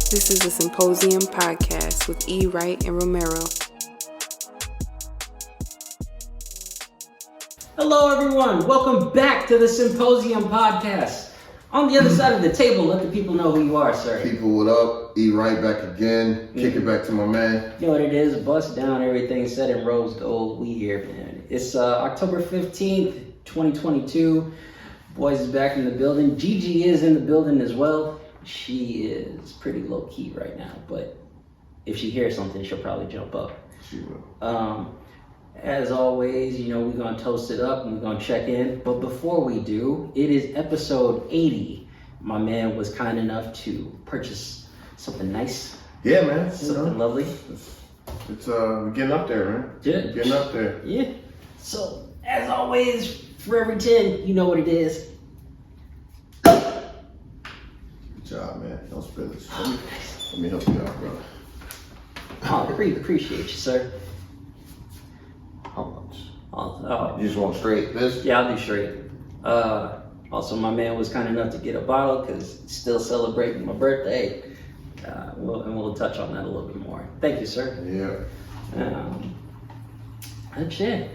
This is the Symposium podcast with E. Wright and Romero. Hello, everyone. Welcome back to the Symposium podcast. On the other side of the table, let the people know who you are, sir. People, what up? E. Wright back again. Kick it back to my man. You know what it is? Bust down, everything set in rose gold. We here, man. It's October 15th, 2022. Boys is back in the building. Gigi is in the building as well. She is pretty low key right now, but if she hears something, she'll probably jump up. She will. As always, you know, we're gonna toast it up and we're gonna check in. But before we do, it is episode 80. My man was kind enough to purchase something nice. Yeah, man. Something lovely. It's we're getting up there, man. Yeah. Getting up there. Yeah. So, as always, for every 10, you know what it is. Good job, man. Don't spill it. Let me help you out, bro. Oh, appreciate you, sir. How much? Oh, You just want straight this? yeah, I'll do straight. Also, my man was kind enough to get a bottle because still celebrating my birthday. We'll touch on that a little bit more. Thank you, sir. Yeah. That's it.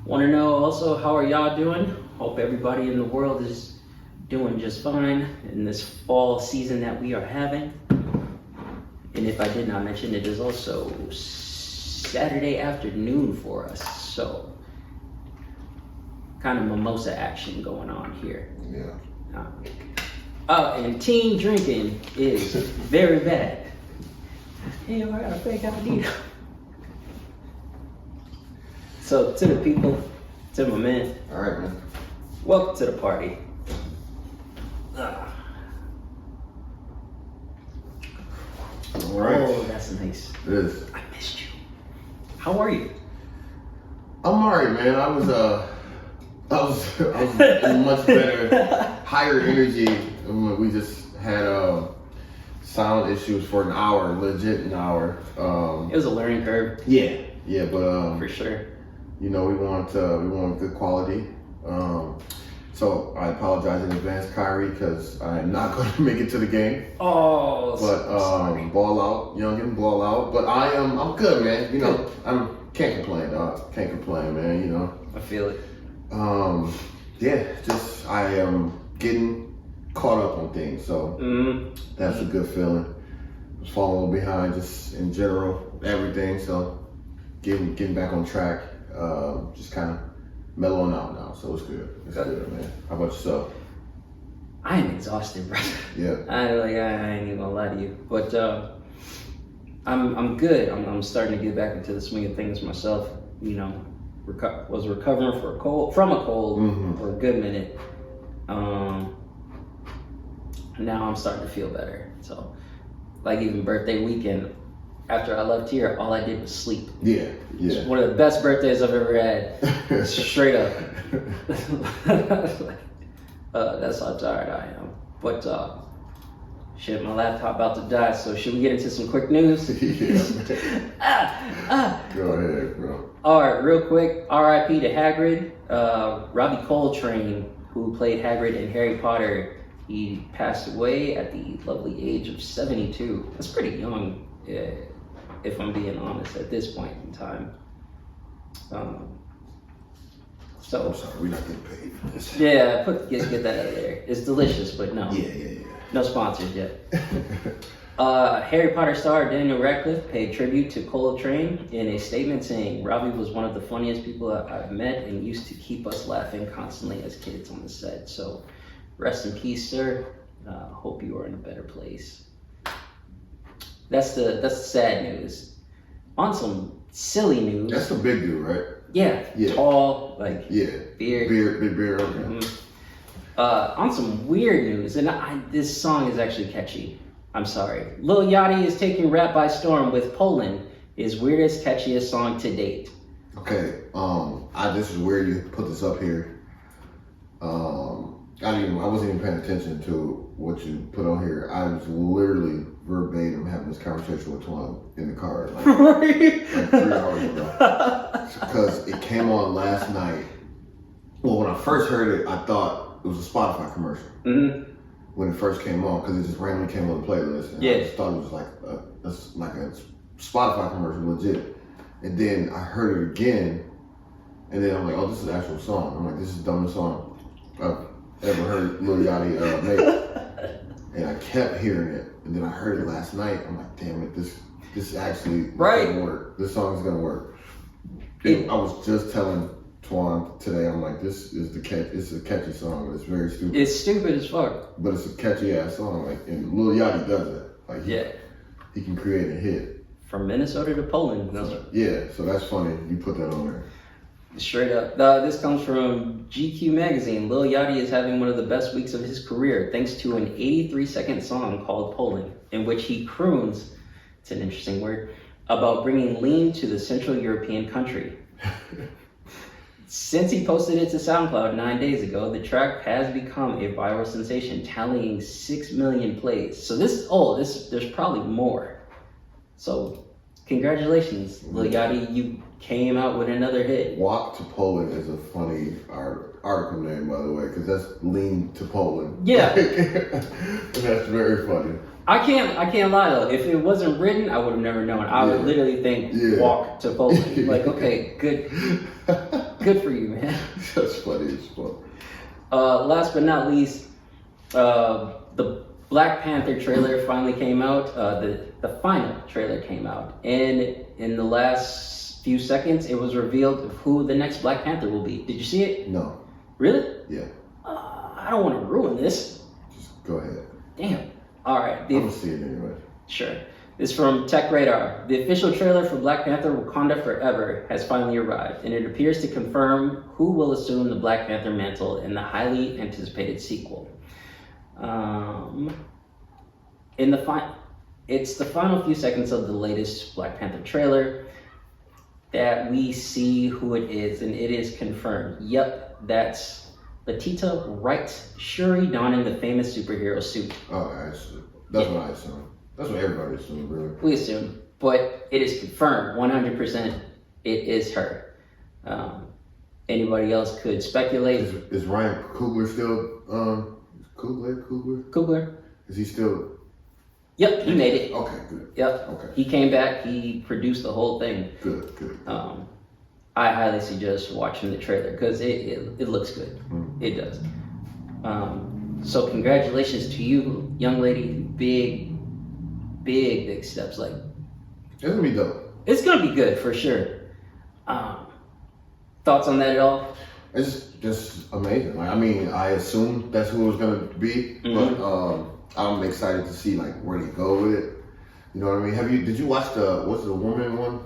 Want to know also, how are y'all doing? Hope everybody in the world is doing just fine in this fall season that we are having. And if I did not mention, it is also Saturday afternoon for us, so kind of mimosa action going on here. Yeah. And teen drinking is very bad. Hey, I got a fake ID. So to the people, to my man, All right, man. welcome to the party. All right. Oh, that's nice. It is. I missed you. How are you? I'm alright, man. I was in much better, higher energy. We just had sound issues for an hour, legit an hour. It was a learning curve. Yeah, but For sure. you know, we want good quality. So I apologize in advance, Kyrie, because I am not going to make it to the game. Oh, But ball out, youngin, ball out. But I'm good, man. You know, can't complain, dog. Can't complain, man. You know. I feel it. Yeah, just I am getting caught up on things, so that's a good feeling. Was falling a little behind, just in general, everything. So getting back on track. Just kind of mellowing out now, so it's good. It's good, man. How about yourself? I am exhausted, brother. Yeah. I ain't even gonna lie to you, but I'm good. I'm starting to get back into the swing of things myself. You know, was recovering from a cold for a good minute. Now I'm starting to feel better. So, like even birthday weekend, after I left here, all I did was sleep. Yeah. It's one of the best birthdays I've ever had. Straight up. That's how tired I am. But shit, my laptop about to die. So should we get into some quick news? Go ahead, bro. All right, real quick. R.I.P to Hagrid. Robbie Coltrane, who played Hagrid in Harry Potter, he passed away at the lovely age of 72. That's pretty young, if I'm being honest, at this point in time. So I'm sorry, we're not getting paid for this. yeah, get that out of there. It's delicious, but no. Yeah. No sponsors yet. Harry Potter star Daniel Radcliffe paid tribute to Coltrane in a statement saying, "Robbie was one of the funniest people I've met and used to keep us laughing constantly as kids on the set." So rest in peace, sir. Hope you are in a better place. That's the sad news. On some silly news. That's the big dude, right? Yeah. Tall, like big beard. beard. Okay. Mm-hmm. On some weird news, and this song is actually catchy. I'm sorry. Lil Yachty is taking rap by storm with Poland, his weirdest, catchiest song to date. Okay, this is weird you put this up here. I wasn't even paying attention to what you put on here. I was literally verbatim having this conversation with Twan in the car like 3 hours ago. Because it came on last night. Well, when I first heard it, I thought it was a Spotify commercial. when it first came on, because it just randomly came on the playlist. And I just thought it was like a Spotify commercial, legit. And then I heard it again, and then I'm like, oh, this is an actual song. I'm like, this is the dumbest song I've ever heard Lil Yachty make. And I kept hearing it, and then I heard it last night. I'm like, damn it, this actually gonna work. This song is gonna work. I was just telling Twan today, I'm like, this is it's a catchy song, but it's very stupid. It's stupid as fuck. But it's a catchy ass song, like, and Lil Yachty does it. Like, he can create a hit. From Minnesota to Poland. Yeah, so that's funny. You put that on there. Straight up. This comes from GQ magazine. Lil Yachty is having one of the best weeks of his career thanks to an 83-second song called Poland, in which he croons, it's an interesting word, about bringing lean to the Central European country. Since he posted it to SoundCloud 9 days ago, the track has become a viral sensation, tallying 6 million plays. So there's probably more. So congratulations, Lil Yachty, you came out with another hit. Wock to Poland is a funny article name, by the way, because that's lean to Poland. Yeah. That's very funny. I can't lie though. If it wasn't written, I would have never known. I would literally think walk to Poland. Like, okay, good for you, man. That's funny as fuck. Last but not least, the Black Panther trailer finally came out. The final trailer came out, and in the last few seconds, it was revealed who the next Black Panther will be. Did you see it? No. Really? Yeah. I don't want to ruin this. Just go ahead. Damn. All right. I'm gonna see it anyway. Sure. This is from Tech Radar. The official trailer for Black Panther Wakanda Forever has finally arrived, and it appears to confirm who will assume the Black Panther mantle in the highly anticipated sequel. It's the final few seconds of the latest Black Panther trailer that we see who it is, and it is confirmed. Yep, that's Letitia Wright Shuri donning the famous superhero suit. Oh, that's what I assume. That's what everybody assumed, really. We assume, but it is confirmed 100%. It is her. Anybody else could speculate. Is Ryan Coogler still? Coogler? Is he still? Yep, he made it. Okay, good. Yep. Okay. He came back. He produced the whole thing. Good. I highly suggest watching the trailer because it looks good. Mm-hmm. It does. So congratulations to you, young lady. Big steps. Like, it's gonna be dope. It's gonna be good for sure. Thoughts on that at all? It's just amazing. Like, I mean, I assumed that's who it was gonna be, but I'm excited to see like where they go with it. You know what I mean? Did you watch what's the woman one?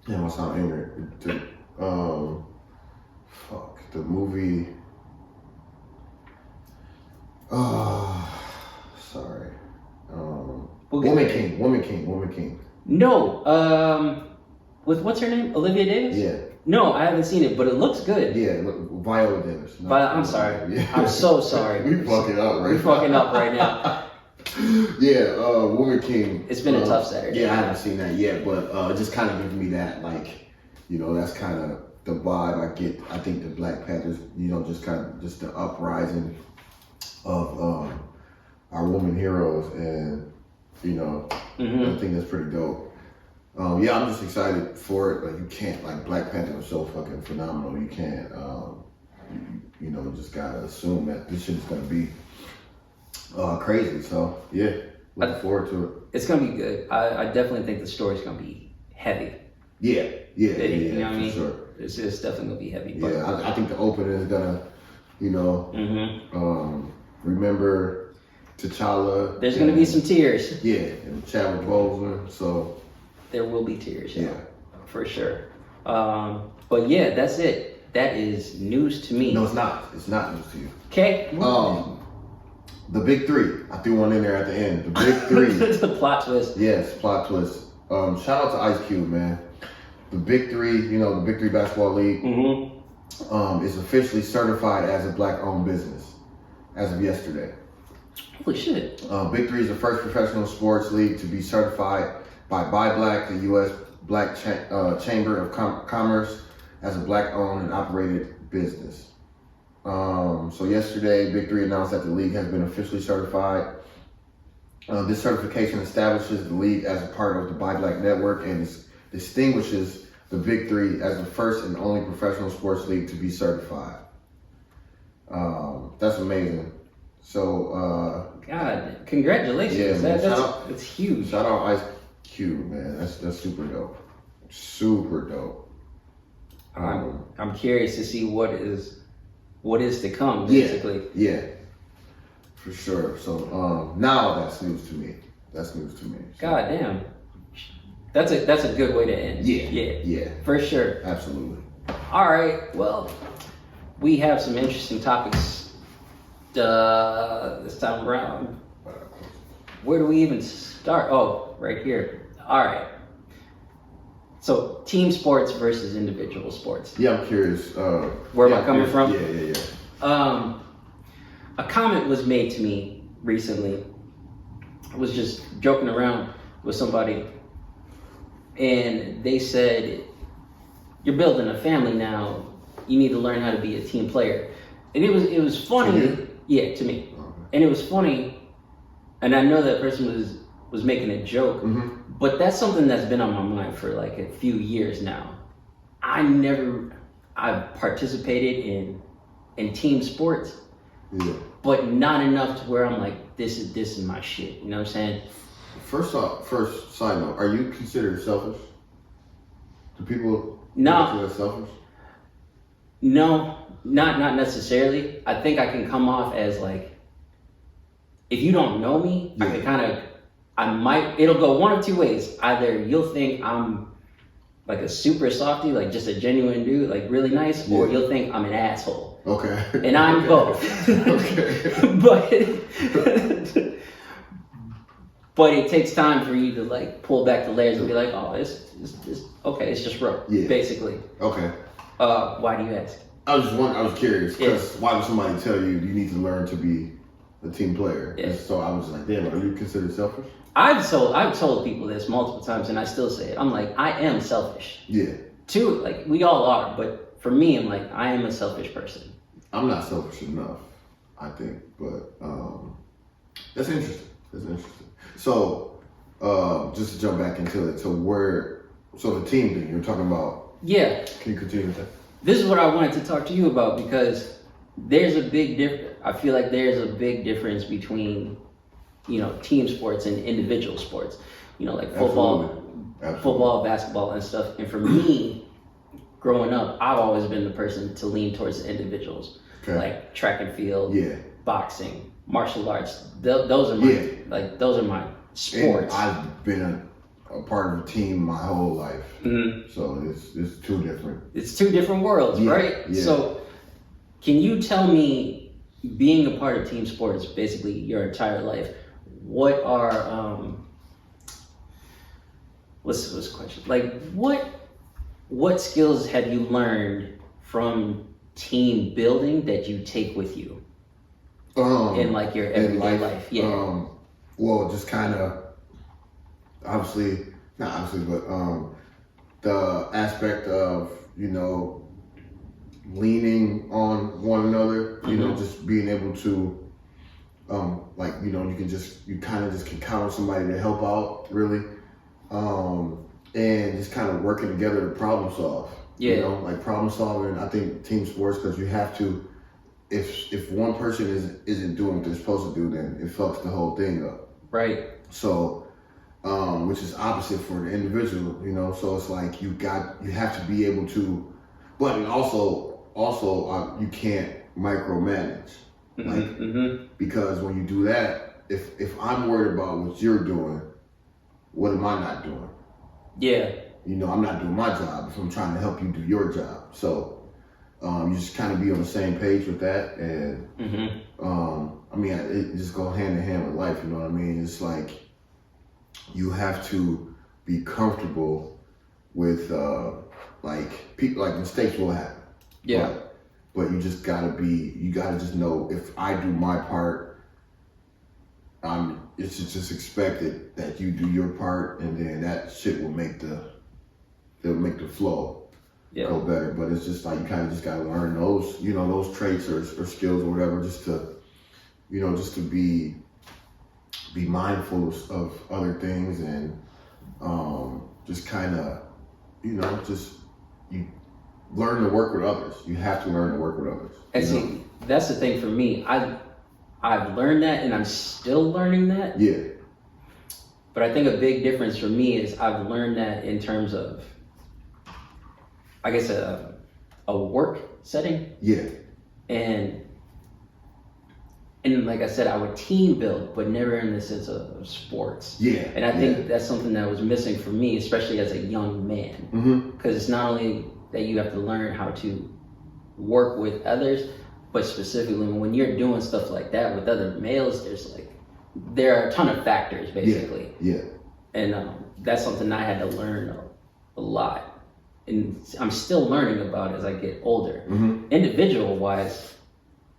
Damn, I sound ignorant. The movie. Sorry. Woman King. No. With what's her name? Olivia Davis? Yeah. No, I haven't seen it, but it looks good. Yeah, Viola Davis. I'm sorry. Yeah. I'm so sorry. We fucking up right now. We're fucking up right now. Yeah, Woman King. It's been a tough Saturday. Yeah, I haven't seen that yet, but it just kind of gives me that, like, you know, that's kind of the vibe I get. I think the Black Panthers, you know, just the uprising of our woman heroes, and you know, I think that's pretty dope. Yeah, I'm just excited for it. Like, you can't, like, Black Panther was so fucking phenomenal. You can't, you know, just gotta assume that this shit is gonna be crazy. So yeah, looking forward to it. It's gonna be good. I definitely think the story's gonna be heavy. Yeah, you know what I mean? Sure. It's definitely gonna be heavy. But yeah, I think the opening is gonna, you know, remember T'Challa. There's gonna be some tears. Yeah, and Chadwick Boseman. So there will be tears. Yeah, for sure. But yeah, that's it. That is news to me. No, it's not. It's not news to you. Okay. The Big Three. I threw one in there at the end. The Big Three. The plot twist. Yes, plot twist. Shout out to Ice Cube, man. The Big Three, you know, the Big Three Basketball League, is officially certified as a black-owned business as of yesterday. Holy shit. Big Three is the first professional sports league to be certified by Black, the U.S. Black Chamber of Commerce, as a black-owned and operated business. So yesterday, BIG3 announced that the league has been officially certified. This certification establishes the league as a part of the Buy Black network and distinguishes the BIG3 as the first and only professional sports league to be certified. That's amazing. So, God, congratulations. Yeah, man. That's huge. Shout out Ice Cube, man. That's super dope. Super dope. I'm curious to see what is to come, basically. Yeah, for sure. So now that's news to me. So. God damn. That's a good way to end. Yeah. For sure. Absolutely. All right. Well, we have some interesting topics this time around. Where do we even start? Oh, right here. All right. So, team sports versus individual sports. Yeah, I'm curious. Where am I coming from? Yeah. A comment was made to me recently. I was just joking around with somebody, and they said, "You're building a family now. You need to learn how to be a team player." And it was funny. To Yeah, to me. Okay. And it was funny, and I know that person was making a joke, Mm-hmm. but that's something that's been on my mind for like a few years now. I've participated in team sports, but not enough to where I'm like, this is my shit. You know what I'm saying? First side note, are you considered selfish? Do people No. consider selfish? No, not necessarily. I think I can come off as like, if you don't know me, Yeah. it'll go one of two ways. Either you'll think I'm like a super softy, like just a genuine dude, like really nice, or Yeah. you'll think I'm an asshole. Okay. And I'm both. Okay. But it takes time for you to like pull back the layers and be like, oh, it's okay, it's just rope, basically. Okay. Why do you ask? I was curious because why would somebody tell you need to learn to be a team player? Yeah. So I was like, damn, are you considered selfish? I've told people this multiple times, and I still say it. I'm like, I am selfish. Yeah. Like we all are, but for me, I'm like, I am a selfish person. I'm not selfish enough, I think, but that's interesting. So, just to jump back into it, so the team thing you're talking about. Yeah. Can you continue with that? This is what I wanted to talk to you about because there's a big difference. I feel like there's a big difference between, team sports and individual sports. Like football, basketball, and stuff. And for me, growing up, I've always been the person to lean towards the individuals, like track and field, boxing, martial arts. Those are my sports. And I've been a part of a team my whole life, so it's two different. It's two different worlds, right? Yeah. So, can you tell me, being a part of team sports, basically your entire life, what are what's the question? Like, what skills have you learned from team building that you take with you in like your everyday life? Yeah. Well, just kind of not obviously, but the aspect of leaning on one another. Just being able to you kind of just can count on somebody to help out, really. And just kind of working together to problem solve. Like problem solving. I think team sports, because you have to. If one person isn't doing what they're supposed to do, then it fucks the whole thing up. Right. So, which is opposite for the individual. So it's like you have to be able to, but also you can't micromanage. Because when you do that, if I'm worried about what you're doing, what am I not doing? Yeah. I'm not doing my job if I'm trying to help you do your job. So you just kind of be on the same page with that. And it just goes hand in hand with life, you know what I mean? It's like you have to be comfortable with people, like mistakes will happen. Yeah. But you gotta just know, if I do my part, it's just expected that you do your part, and then that shit will make the flow. go better. But it's just like you kind of just gotta learn those, those traits or skills or whatever, just to, just to be mindful of other things and just kind of, just you learn to work with others. You have to learn to work with others. And see, that's the thing for me. I've learned that, and I'm still learning that. Yeah. But I think a big difference for me is I've learned that in terms of, I guess, a work setting. Yeah. And like I said, I would team build, but never in the sense of sports. Yeah. And I think that's something that was missing for me, especially as a young man. Because it's not only that you have to learn how to work with others, but specifically when you're doing stuff like that with other males, there are a ton of factors, basically. Yeah. And that's something I had to learn a lot. And I'm still learning about as I get older. Individual-wise,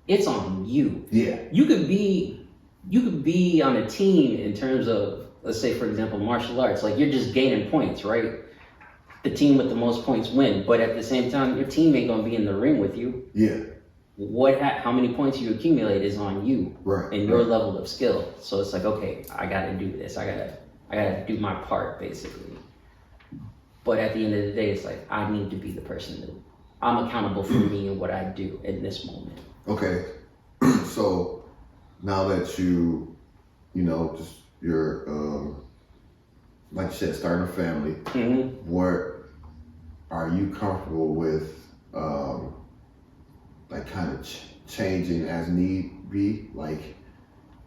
it's on you. Yeah. You could be on a team in terms of, let's say, for example, martial arts. Like, you're just gaining points, right? The team with the most points win. But at the same time, your team ain't gonna be in the ring with you. Yeah. How many points you accumulate is on you, right? And your level of skill. So it's like, okay, I gotta do this. I gotta do my part, basically. But at the end of the day, it's like, I need to be the person that I'm accountable for me and what I do in this moment. Okay. So now that you're, like you said, starting a family, what are you comfortable with, like kind of changing as need be, like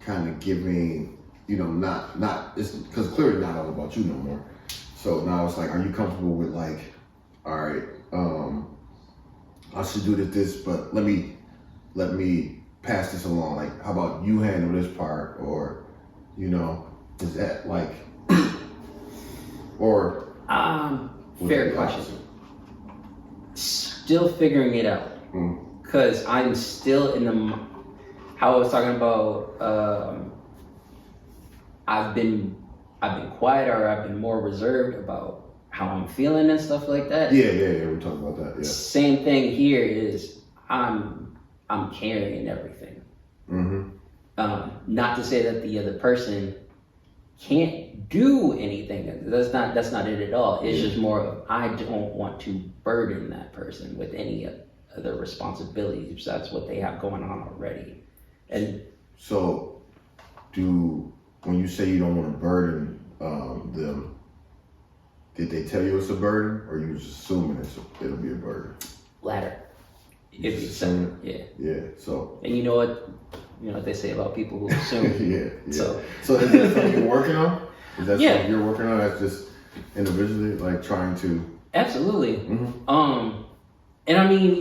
kind of giving, not, it's because clearly not all about you no more. So now it's like, are you comfortable with like, all right, I should do this, but let me pass this along. Like, how about you handle this part, or, is that like, or? Fair question. Still figuring it out. Because I'm still in how I was talking about, I've been quiet, or I've been more reserved about how I'm feeling and stuff like that. Yeah, we talked about that, yeah. Same thing here is I'm carrying everything. Not to say that the other person can't do anything. That's not it at all. It's just more of, I don't want to burden that person with any other responsibilities besides what they have going on already. And so, when you say you don't want to burden them, did they tell you it's a burden, or you was assuming it'll be a burden? Latter. It'd be assuming. Yeah. Yeah. So. And you know what they say about people who assume. yeah. So is that something you're working on? Is that something you're working on? That's just individually, like trying to. Absolutely. And I mean,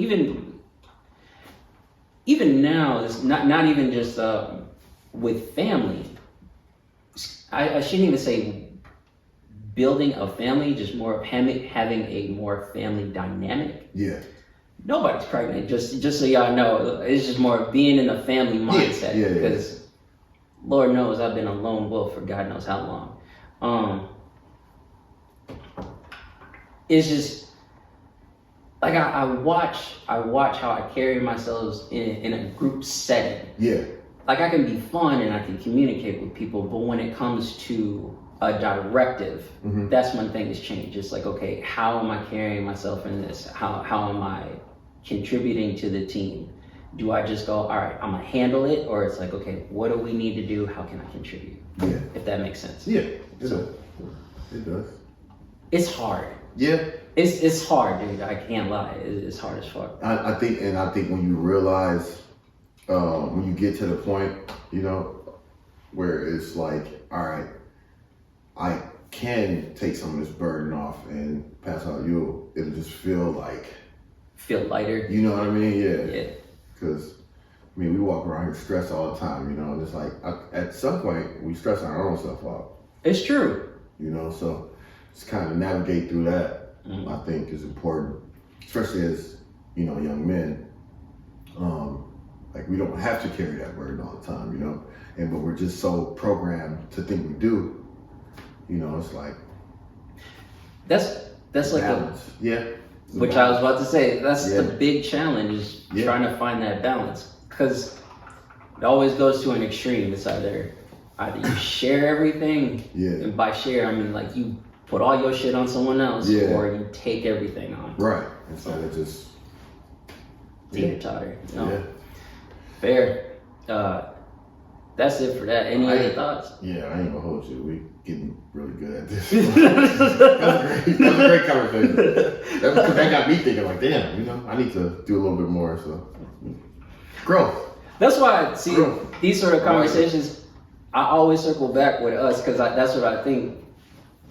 even now, it's not even just with family. I shouldn't even say building a family, just more of having a more family dynamic. Yeah. Nobody's pregnant, just so y'all know. It's just more of being in a family mindset. Yeah. Because Lord knows I've been a lone wolf for God knows how long. It's just like I watch how I carry myself in a group setting. Yeah. Like, I can be fun and I can communicate with people, but when it comes to a directive, that's when things change. It's like, okay, how am I carrying myself in this? How am I contributing to the team? Do I just go, all right, I'm gonna handle it? Or it's like, okay, what do we need to do? How can I contribute? Yeah. If that makes sense. Yeah, it does. It's hard. Yeah. It's hard, dude. I can't lie. It's hard as fuck. I think when you realize, when you get to the point, where it's like, all right, I can take some of this burden off and pass out it'll just feel lighter. You know what I mean? Yeah. Because, we walk around here stressed all the time, and it's like, at some point, we stress our own stuff out. It's true. So just kind of navigate through that, I think is important, especially as, young men. Like, we don't have to carry that burden all the time, but we're just so programmed to think we do, it's like. That's like balance. Yeah. Which I was about to say, that's Yeah. the big challenge, is Yeah. trying to find that balance. Because it always goes to an extreme. It's either you share everything, Yeah. and by share, I mean like you put all your shit on someone else, Yeah. or you take everything on. Right. Instead of just Teeter-totter, you know? Yeah. Fair. That's it for that. Any other thoughts? Yeah, I ain't gonna hold you. We getting really good at this. That's a great conversation. That got me thinking like, damn, you know, I need to do a little bit more. So growth. That's why I see Growth. these sort of conversations. I always circle back with us because that's what I think.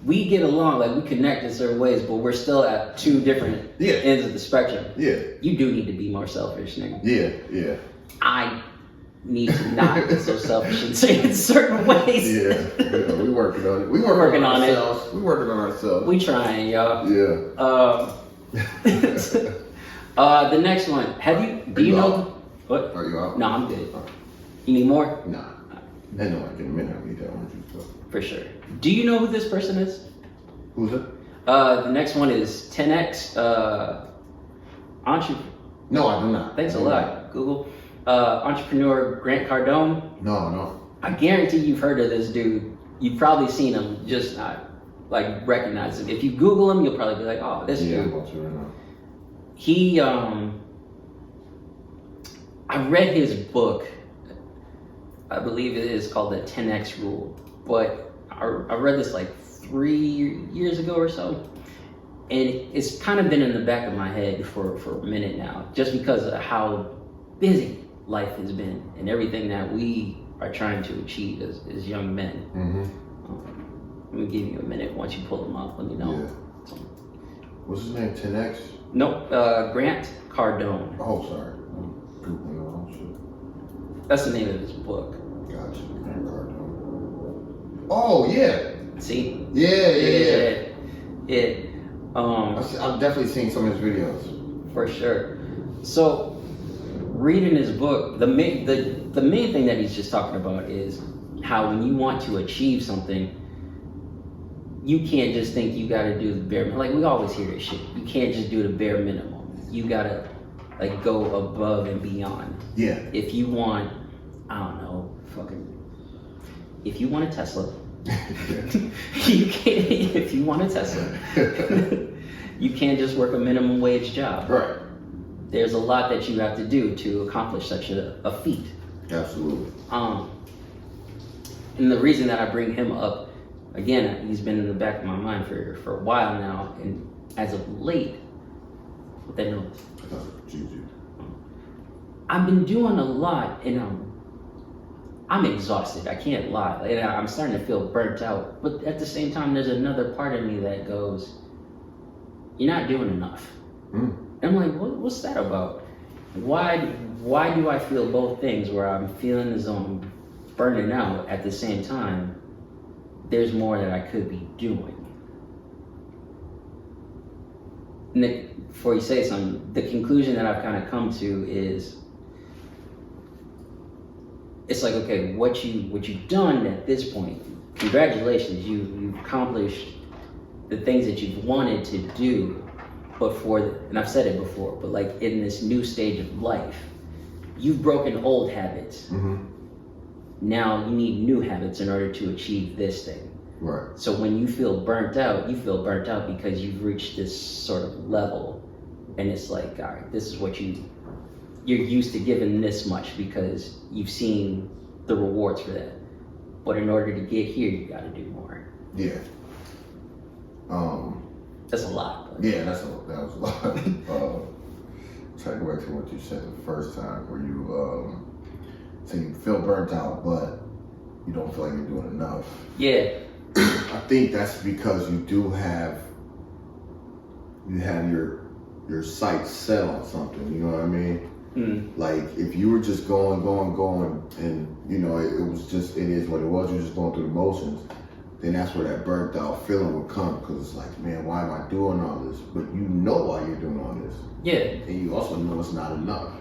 We get along, like we connect in certain ways, but we're still at two different ends of the spectrum. Yeah. You do need to be more selfish, nigga. Yeah. I need to not be so selfish in certain ways. Yeah. We working on it. We Working on it. ourselves. We working on ourselves. We trying, y'all. Yeah. The next one. Do you know? out? What? Are you out? No, I'm good. You need more? Nah. I know I get a minute. I need that orange juice. For sure. Do you know who this person is? Who's it? The next one is 10X entrepreneur. No, I do not. Thanks a lot, Google. Entrepreneur Grant Cardone. No. I guarantee you've heard of this dude. You've probably seen him, just not like recognize him. If you Google him, you'll probably be like, oh, this Yeah, dude. I'm about to right now. He, I read his book. I believe it is called the 10X Rule, but I read this like 3 years ago or so, and it's kind of been in the back of my head for a minute now, just because of how busy life has been and everything that we are trying to achieve as young men. Mm-hmm. Let me give you a minute. Once you pull them up, let me know. Yeah. What's his name? 10X? Nope, Grant Cardone. Oh, sorry. I'm Googling the wrong shit. That's the name of his book. Gotcha. Grant Cardone. Oh, yeah. See? Yeah. I've I've definitely seen some of his videos. For sure. So, reading his book, the main thing that he's just talking about is how when you want to achieve something, you can't just think you got to do the bare minimum. Like we always hear this shit. You can't just do the bare minimum. You gotta like go above and beyond. Yeah. If you want, I don't know, if you want a Tesla, you can't. If you want a Tesla, you can't just work a minimum wage job. Right. There's a lot that you have to do to accomplish such a feat. Absolutely. And the reason that I bring him up, again, he's been in the back of my mind for a while now, and as of late, what that know, I've been doing a lot, and I'm exhausted. I can't lie. And I'm starting to feel burnt out. But at the same time, there's another part of me that goes, "You're not doing enough." Mm. And I'm like, what's that about? Why do I feel both things where I'm feeling as though I'm burning out at the same time? There's more that I could be doing. Nick, before you say something, the conclusion that I've kind of come to is, it's like, okay, what you've done at this point, congratulations, you've accomplished the things that you've wanted to do. But and I've said it before, but like in this new stage of life, you've broken old habits. Mm-hmm. Now you need new habits in order to achieve this thing. Right. So when you feel burnt out because you've reached this sort of level, and it's like, all right, this is what you're used to giving this much because you've seen the rewards for that. But in order to get here, you got to do more. Yeah. That's a lot. Yeah, that was a lot. Trying to go back to what you said the first time, where you say you feel burnt out, but you don't feel like you're doing enough. Yeah. I think that's because you have your sights set on something. You know what I mean? Mm. Like if you were just going, and you know it is what it was. You're just going through the motions. Then that's where that burnt out feeling would come, because it's like, man, why am I doing all this? But you know why you're doing all this. Yeah. And you also know it's not enough.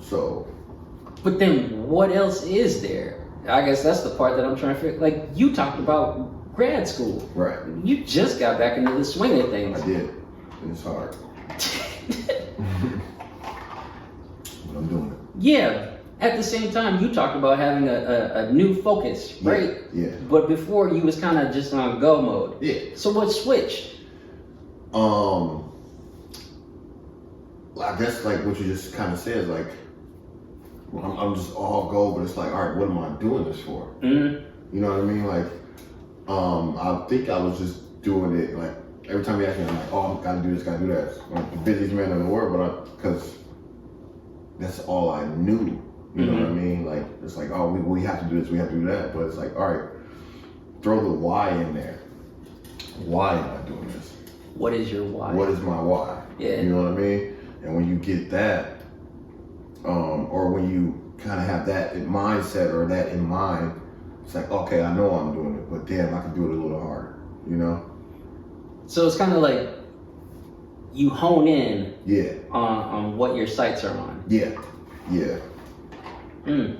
So. But then what else is there? I guess that's the part that I'm trying to figure. Like you talked about grad school. Right. You just got back into the swing of things. I did. and it's hard. But I'm doing it. Yeah. At the same time, you talked about having a new focus, right? Yeah. But before, you was kind of just on go mode. Yeah. So what switched? I guess like what you just kind of said is like, I'm just all go, but it's like, all right, what am I doing this for? Mm-hmm. You know what I mean? Like, I think I was just doing it like every time you ask me, I'm like, oh, I gotta do this, gotta do that. I'm like the busiest man in the world, but because that's all I knew. You know what I mean? Like, it's like, oh, we have to do this, we have to do that. But it's like, all right, throw the why in there. Why am I doing this? What is your why? What is my why? Yeah. You know what I mean? And when you get that, or when you kind of have that mindset or that in mind, it's like, okay, I know I'm doing it, but damn, I can do it a little harder, you know? So it's kind of like you hone in Yeah. on what your sights are on. Yeah. Yeah. Mm.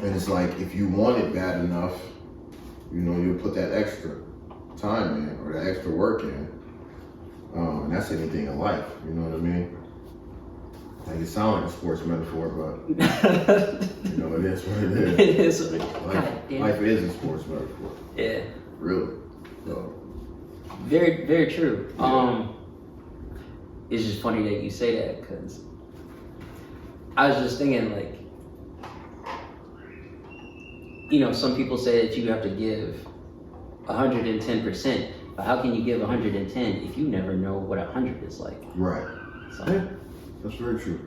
And it's like, if you want it bad enough, you know, you'll put that extra time in or that extra work in. And that's anything in life, you know what I mean? Like, it sounds like a sports metaphor, but you know, it is what it is. It is. Life is a sports metaphor. Yeah. Really. So. Very, very true. Yeah. It's just funny that you say that because I was just thinking, like, you know, some people say that you have to give 110%, but how can you give 110 if you never know what 100 is like? Right. So, yeah, that's very true.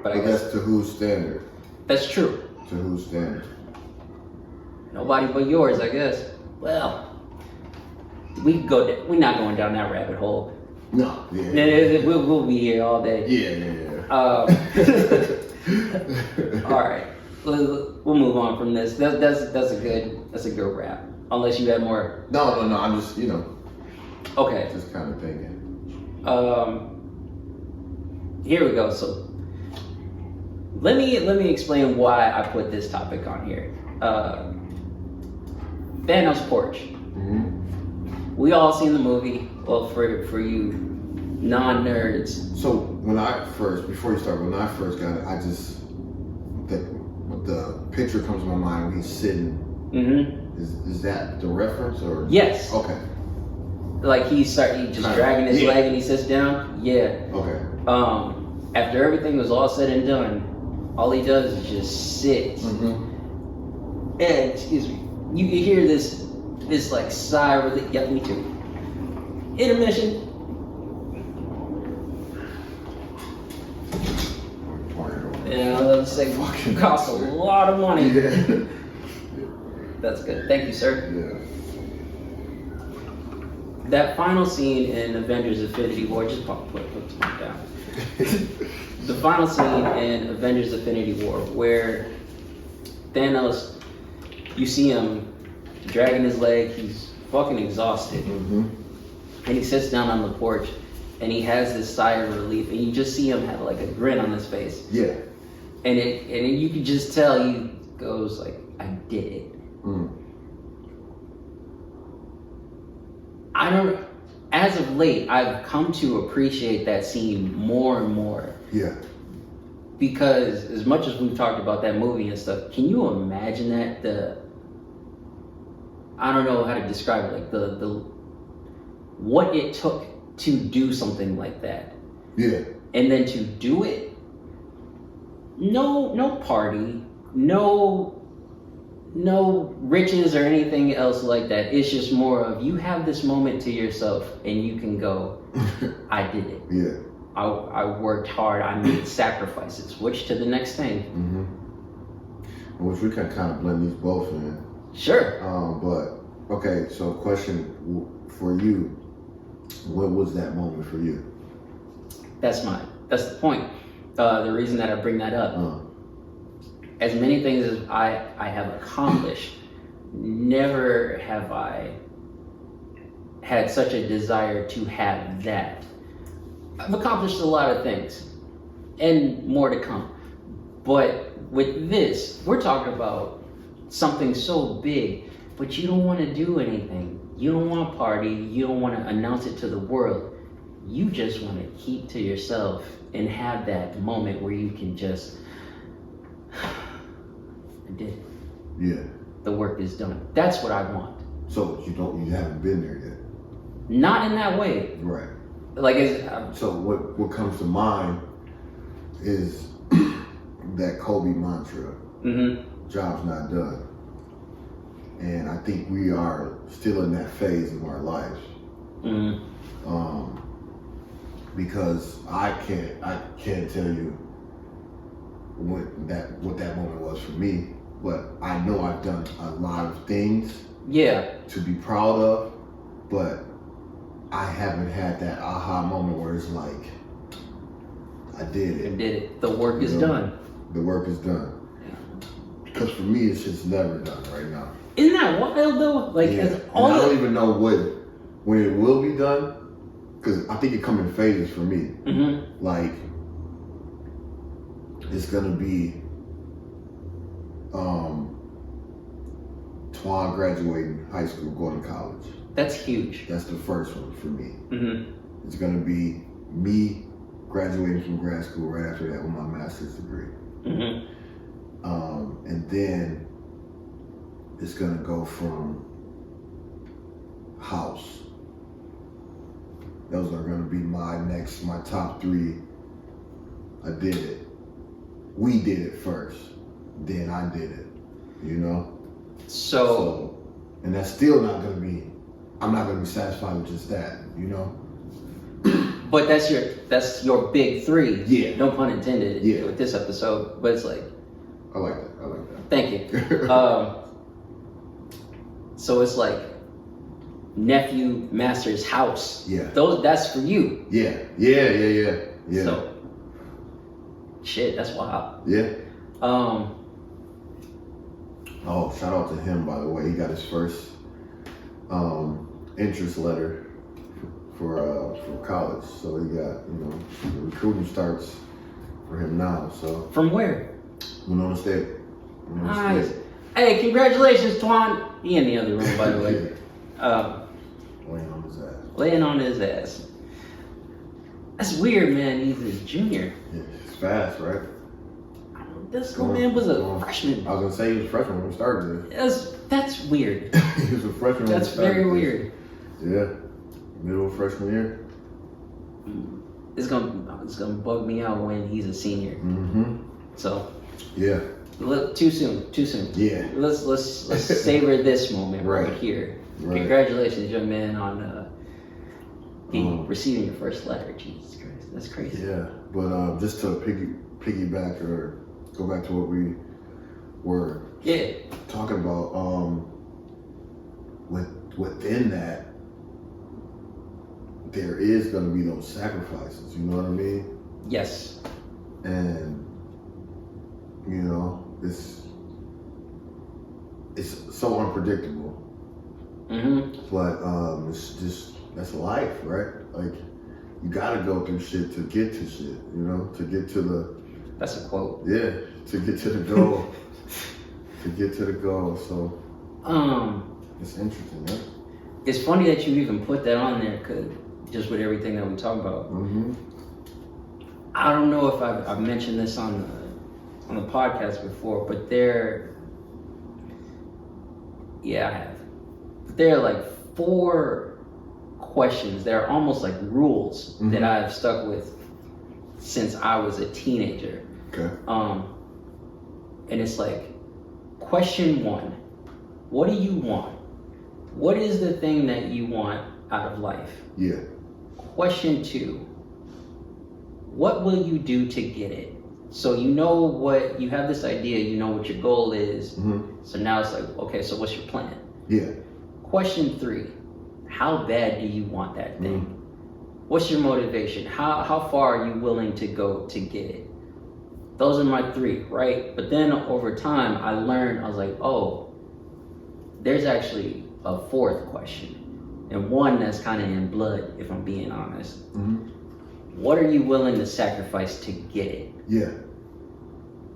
but I guess that's to whose standard? that's true. To whose standard? Nobody but yours, I guess. Well, we could go. We're not going down that rabbit hole. No. Yeah. We'll be here all day. Yeah. All right, we'll move on from this. That's a good wrap. Unless you have more. No. I'm just, you know. Okay. Just kind of thinking. Here we go. So let me explain why I put this topic on here. Thanos porch. Mm-hmm. We all seen the movie. Well, for you non-nerds. So before you start, when I first got it, I just the picture comes to my mind when he's sitting. Mm-hmm. Is that the reference or? Yes. Okay. Like he just dragging his leg and he sits down. Yeah. Okay. After everything was all said and done, all he does is just sit. Mm-hmm. And excuse me, you can hear this like sigh of relief. Yep, me too. Intermission. And let's say costs a lot of money. Yeah. That's good. Thank you, sir. Yeah. That final scene in Avengers Infinity War, just put this one down. The final scene in Avengers Infinity War where Thanos, you see him dragging his leg, he's fucking exhausted. Mm-hmm. And he sits down on the porch and he has this sigh of relief and you just see him have like a grin on his face. Yeah. And you can just tell he goes like, I did it. Mm. As of late, I've come to appreciate that scene more and more. Yeah. Because as much as we've talked about that movie and stuff, can you imagine that? I don't know how to describe it, like the what it took to do something like that. Yeah. And then to do it, no party, no riches or anything else like that. It's just more of you have this moment to yourself and you can go, I did it. Yeah. I worked hard, I made sacrifices, which to the next thing. Mm-hmm. Which we can kind of blend these both in. Sure. But, okay, so question for you, what was that moment for you? That's the point. The reason that I bring that up. As many things as I have accomplished, never have I had such a desire to have that. I've accomplished a lot of things and more to come. But with this, we're talking about something so big, but you don't want to do anything. You don't want to party. You don't want to announce it to the world. You just want to keep to yourself and have that moment where you can just, I did it. Yeah. The work is done. That's what I want. So you haven't been there yet. Not in that way. Right. Like so what comes to mind is that Kobe mantra. Mm-hmm. Job's not done. And I think we are still in that phase of our lives. Mm-hmm. Because I can't tell you what that moment was for me, but I know I've done a lot of things to be proud of, but I haven't had that aha moment where it's like, I did it. I did it. The work is done. The work is done. Because for me, it's just never done right now. Isn't that wild though? Like, I don't even know when it will be done, because I think it comes in phases for me. Mm-hmm. Like, it's gonna be Twan graduating high school, going to college. That's huge. That's the first one for me. Mm-hmm. It's gonna be me graduating from grad school right after that with my master's degree. Mm-hmm. And then it's gonna go from house. Those are gonna be my top three. I did it. We did it first. Then I did it. You know? So and that's still not gonna be, I'm not gonna be satisfied with just that, you know? But that's your big three. Yeah. No pun intended. Yeah. With this episode, but it's like. I like that. Thank you. So it's like nephew, master's house. Yeah. That's for you. Yeah. So, shit, that's wild. Yeah. Oh, shout out to him, by the way. He got his first interest letter for college. So he got, the recruiting starts for him now. So from where? Winona State. Nice. Hey, congratulations, Twan. He in the other room, by the way. Laying on his ass. That's weird, man. He's a junior. Yeah, it's fast, right? This man was a freshman. I was gonna say he was a freshman when we started this. That's weird. He was a freshman. That's very weird. Yeah, middle of freshman year. It's gonna bug me out when he's a senior. Mm-hmm. So. Yeah. Too soon. Yeah. Let's savor this moment right here. Right. Congratulations, young man, on receiving your first letter. Jesus Christ, that's crazy. Yeah, but just to piggyback or go back to what we were talking about, within that, there is going to be those sacrifices. You know what I mean? Yes. And it's so unpredictable. Mm-hmm. But it's just, that's life, right? Like, you gotta go through shit to get to shit, to get to the... That's a quote. Yeah, to get to the goal. To get to the goal, so... It's interesting, right? It's funny that you even put that on there, cause just with everything that we talk about. Mm-hmm. I don't know if I've mentioned this on the podcast before, but I have. There are like 4 questions. They're almost like rules that I've stuck with since I was a teenager. Okay. And it's like, question 1, what do you want? What is the thing that you want out of life? Yeah. Question 2, what will you do to get it? So you have this idea, you know what your goal is. Mm-hmm. So now it's like, okay, so what's your plan? Yeah. Question 3, how bad do you want that thing? What's your motivation? How far are you willing to go to get it? Those are my 3, right? But then over time, I was like, oh, there's actually a 4th question. And one that's kind of in blood, if I'm being honest. Mm-hmm. What are you willing to sacrifice to get it? Yeah.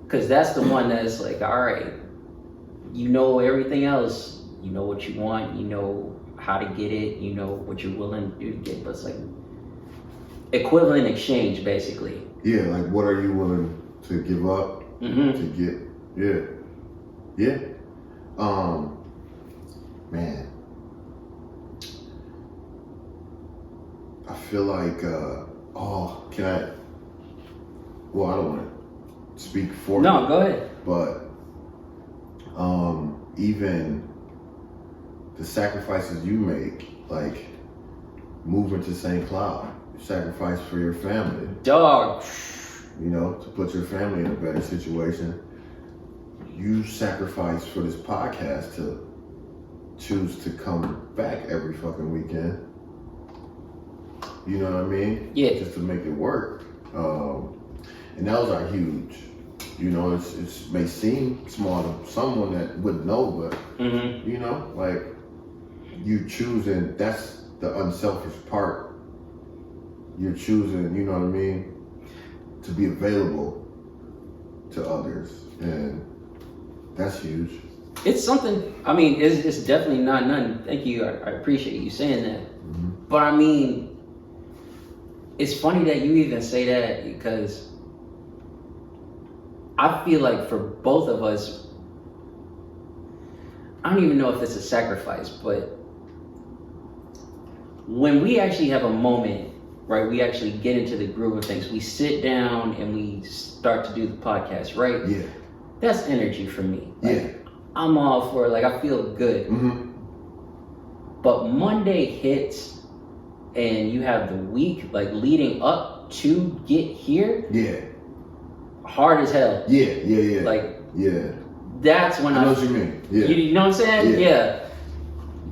Because that's the one that's like, all right, you know everything else. You know what you want. You know how to get it, you know what you're willing to do to get, but it's like equivalent exchange basically. Yeah, like what are you willing to give up to get? Yeah. Man, I feel like can I? Well, I don't want to speak for No, you, go ahead. but even the sacrifices you make, like moving to St. Cloud, you sacrifice for your family. Dog. You know, to put your family in a better situation. You sacrifice for this podcast to choose to come back every fucking weekend. You know what I mean? Yeah. Just to make it work. And those are huge. You know, it may seem small to someone that wouldn't know, but you know, like you choosing, that's the unselfish part. You're choosing, you know what I mean, to be available to others, and that's huge. It's something, I mean, it's definitely not nothing. Thank you, I appreciate you saying that. But I mean, it's funny that you even say that, because I feel like for both of us, I don't even know if it's a sacrifice, but when we actually have a moment, right, we actually get into the groove of things, we sit down and we start to do the podcast, right? Yeah. That's energy for me. Like, Yeah. I'm all for it, like I feel good. But Monday hits and you have the week like leading up to get here. Yeah. Hard as hell. Yeah. Like, yeah. that's when I know what you mean. Yeah. You know what I'm saying? Yeah.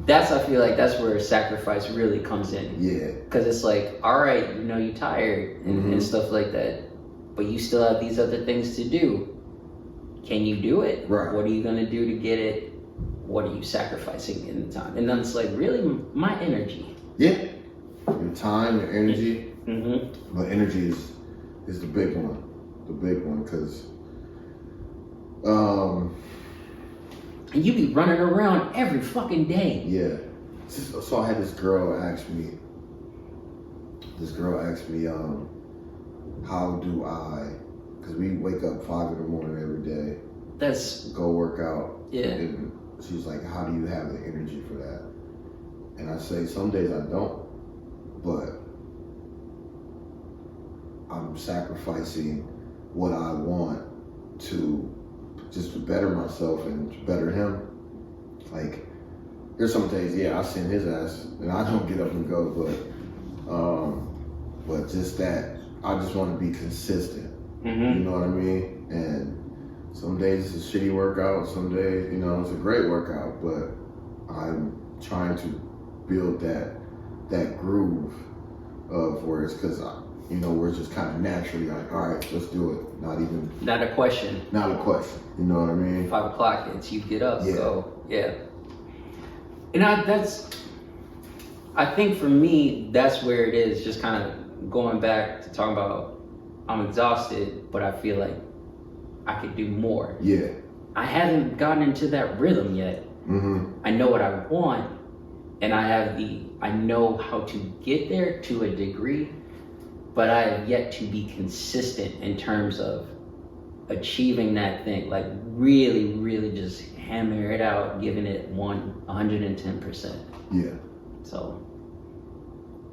That's, I feel like that's where sacrifice really comes in. Yeah. Because it's like, all right, you know, you're tired and stuff like that, but you still have these other things to do. Can you do it? Right. What are you gonna do to get it? What are you sacrificing in the time? And then it's like, really, my energy. Yeah. Your time, your energy. But energy is the big one. The big one, because and you be running around every fucking day. yeah. So I had this girl ask me, how do I, because we wake up 5 in the morning every day, That's, go work out. yeah. And she's like, how do you have the energy for that? And I say, some days I don't, but I'm sacrificing what I want to just to better myself and to better him. Like, there's some days, yeah, I send his ass and I don't get up and go, but just that, I just want to be consistent. You know what I mean? And some days it's a shitty workout, some days, you know, it's a great workout, but I'm trying to build that groove of where it's, because you know, we're just kind of naturally like, all right, let's do it. Not a question. You know what I mean? 5 o'clock hits, you get up. Yeah. So yeah. And I think for me, that's where it is. Just kind of going back to talking about, I'm exhausted, but I feel like I could do more. Yeah. I haven't gotten into that rhythm yet. I know what I want, and I know how to get there to a degree, but I have yet to be consistent in terms of achieving that thing. Like really, really just hammer it out, giving it 110%. Yeah. So,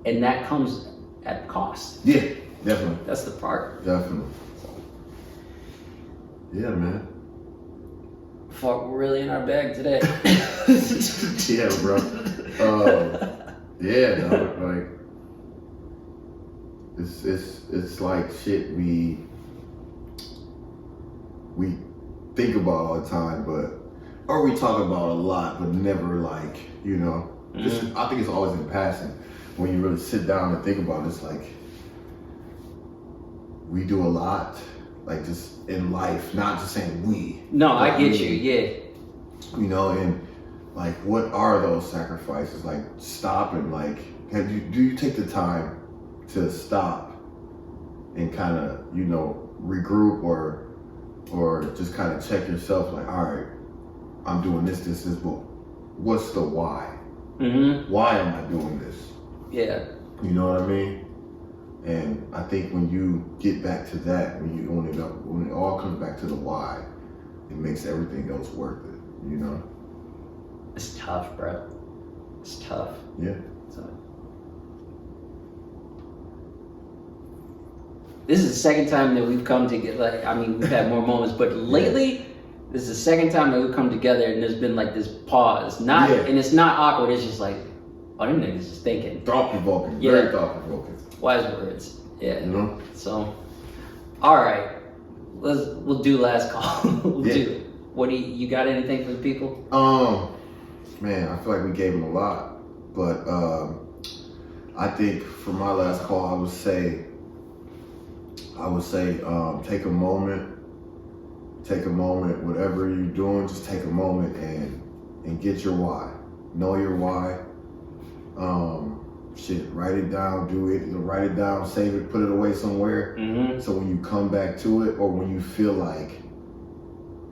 and that comes at cost. Yeah, definitely. That's the part. Definitely. Yeah, man. Fuck, we're really in our bag today. Yeah, bro. Yeah, no, like it's like shit we think about all the time, or we talk about a lot, but never like, you know. I think it's always in passing. When you really sit down and think about it, it's like we do a lot, like just in life, not just saying we. No, I get you, yeah. You know, and like, what are those sacrifices? Like, stop and like, do you take the time to stop and kind of, you know, regroup or just kind of check yourself? Like, all right, I'm doing this, but what's the why? Mm-hmm. Why am I doing this? Yeah. You know what I mean? And I think when you get back to that, when it all comes back to the why, it makes everything else worth it. You know? It's tough, bro. It's tough. Yeah. So, this is the second time that we've come to get we've had more moments, but lately, this is the second time that we've come together and there's been like this pause. And it's not awkward, it's just like, oh, them niggas is thinking. Thought-provoking, Yeah. very thought-provoking. Wise words. Yeah. You know? So, all right. We'll do last call. What do you got anything for the people? Man, I feel like we gave them a lot, but I think for my last call, I would say, take a moment, whatever you're doing, just take a moment and get your why. Know your why. Write it down, write it down, save it, put it away somewhere. Mm-hmm. So when you come back to it, or when you feel like,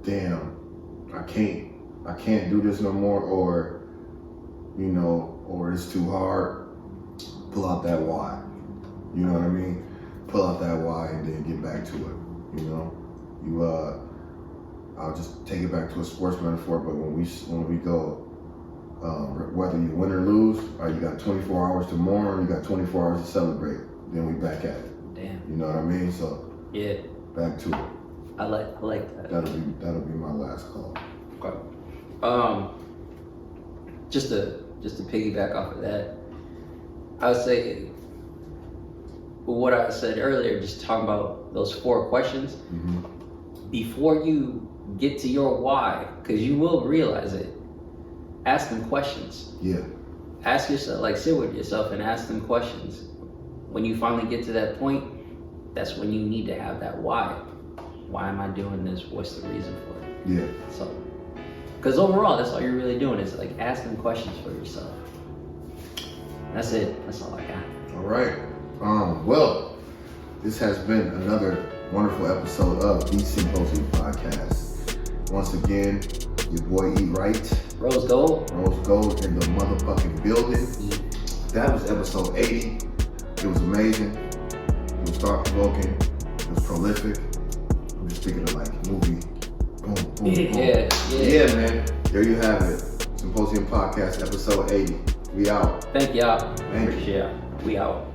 damn, I can't do this no more, or it's too hard, pull out that why. You know what I mean? Pull out that why and then get back to it. You know? I'll just take it back to a sports metaphor, but when we go, whether you win or lose, or you got 24 hours to mourn, or you got 24 hours to celebrate, then we back at it. Damn. You know what I mean? So yeah, back to it. I like that. That'll be my last call. Okay. Just to piggyback off of that, I would say what I said earlier, just talking about those 4 questions. Mm-hmm. Before you get to your why, because you will realize it, ask them questions. Yeah. Ask yourself, sit with yourself and ask them questions. When you finally get to that point, that's when you need to have that why. Why am I doing this? What's the reason for it? Yeah. So, because overall, that's all you're really doing is asking questions for yourself. That's it. That's all I got. All right. Well, this has been another wonderful episode of the Symposium podcast. Once again, your boy Wright. Rose Gold in the motherfucking building. That was episode 80. It was amazing. It was thought-provoking. It was prolific. I'm just thinking of movie. Boom, boom, boom. Yeah, man. There you have it. Symposium podcast episode 80. We out. Thank y'all. Thank you. Appreciate it. We out.